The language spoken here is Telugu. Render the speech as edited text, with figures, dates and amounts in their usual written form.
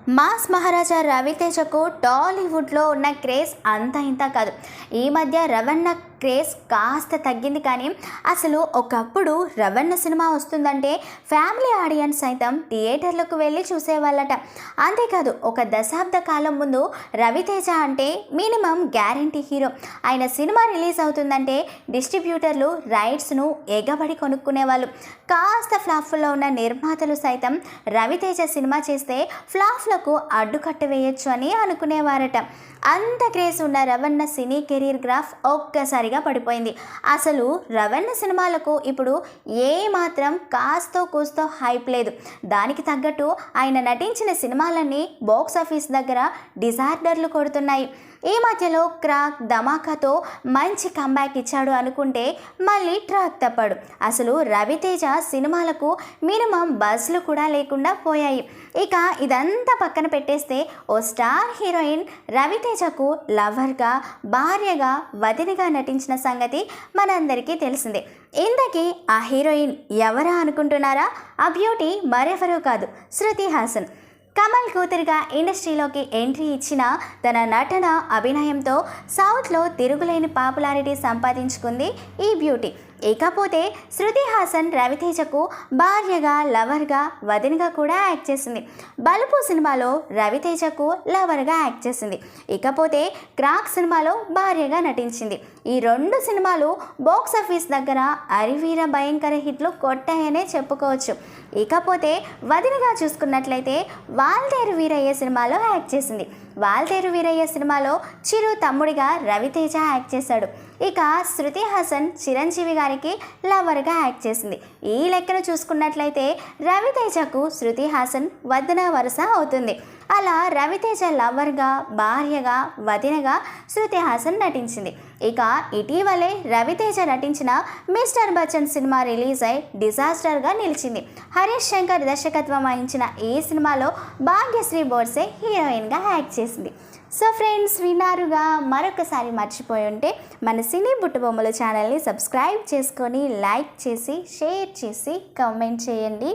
మాస్ మహారాజా రవితేజకు టాలీవుడ్లో ఉన్న క్రేజ్ అంత ఇంత కాదు. ఈ మధ్య రవణ క్రేజ్ కాస్త తగ్గింది. కానీ అసలు ఒకప్పుడు రవణ సినిమా వస్తుందంటే ఫ్యామిలీ ఆడియన్స్ సైతం థియేటర్లకు వెళ్ళి చూసేవాళ్ళట. అంతేకాదు, ఒక దశాబ్ద కాలం ముందు రవితేజ అంటే మినిమం గ్యారంటీ హీరో. ఆయన సినిమా రిలీజ్ అవుతుందంటే డిస్ట్రిబ్యూటర్లు రైట్స్ను ఎగబడి కొనుక్కునేవాళ్ళు. కాస్త ఫ్లాప్లో ఉన్న నిర్మాతలు సైతం రవితేజ సినిమా చేస్తే ఫ్లాప్లకు అడ్డుకట్ట వేయొచ్చు అని అనుకునేవారట. అంత క్రేజ్ ఉన్న రవణ సినీ కెరీర్ గ్రాఫ్ ఒక్కసారిగా పడిపోయింది. అసలు రవణ సినిమాలకు ఇప్పుడు ఏ మాత్రం కాస్తో కూస్తో హైప్ లేదు. దానికి తగ్గట్టు ఆయన నటించిన సినిమాలన్నీ బాక్స్ ఆఫీస్ దగ్గర డిజార్డర్లు కొడుతున్నాయి. ఈ మధ్యలో క్రాక్ ధమాకాతో మంచి కంబ్యాక్ ఇచ్చాడు అనుకుంటే మళ్ళీ ట్రాక్ తప్పాడు. అసలు రవితేజ సినిమాలకు మినిమం బస్లు కూడా లేకుండా పోయాయి. ఇక ఇదంతా పక్కన పెట్టేస్తే ఓ స్టార్ హీరోయిన్ రవితేజకు లవర్గా, భార్యగా, వదినగా నటించిన సంగతి మనందరికీ తెలిసిందే. ఇంతకీ ఆ హీరోయిన్ ఎవరా అనుకుంటున్నారా? ఆ బ్యూటీ మరెవరూ కాదు, శృతి హాసన్. కమల్ కూతురుగా ఇండస్ట్రీలోకి ఎంట్రీ ఇచ్చిన తన నటన, అభినయంతో సౌత్లో తిరుగులేని పాపులారిటీ సంపాదించుకుంది ఈ బ్యూటీ. ఇకపోతే శృతి హాసన్ రవితేజకు భార్యగా, లవర్గా, వదినగా కూడా యాక్ట్ చేసింది. బలుపు సినిమాలో రవితేజకు లవర్గా యాక్ట్ చేసింది. ఇకపోతే క్రాక్ సినిమాలో భార్యగా నటించింది. ఈ రెండు సినిమాలు బాక్స్ ఆఫీస్ దగ్గర అరివీర భయంకర హిట్లు కొట్టాయనే చెప్పుకోవచ్చు. ఇకపోతే వదినగా చూసుకున్నట్లయితే వాల్తేరు వీరయ్య సినిమాలో యాక్ట్ చేసింది. వాల్తేరు వీరయ్య సినిమాలో చిరు తమ్ముడిగా రవితేజ యాక్ట్ చేశాడు. ఇక శృతి హాసన్ చిరంజీవి గారికి లవర్గా యాక్ట్ చేసింది. ఈ లెక్కన చూసుకున్నట్లయితే రవితేజకు శృతి హాసన్ వదిన వరుస అవుతుంది. అలా రవితేజ లవర్గా, భార్యగా, వదినగా శృతి హాసన్ నటించింది. ఇక ఇటీవలే రవితేజ నటించిన మిస్టర్ బచ్చన్ సినిమా రిలీజ్ అయి డిజాస్టర్గా నిలిచింది. హరీష్ శంకర్ దర్శకత్వం వహించిన ఈ సినిమాలో భాగ్యశ్రీ బోర్సే హీరోయిన్గా యాక్ట్ చేసింది. సో ఫ్రెండ్స్, విన్నారుగా. మరొకసారి మర్చిపోయి ఉంటే మన సినీ బుట్టబొమ్మలు ఛానల్ని సబ్స్క్రైబ్ చేసుకొని, లైక్ చేసి, షేర్ చేసి, కామెంట్ చేయండి.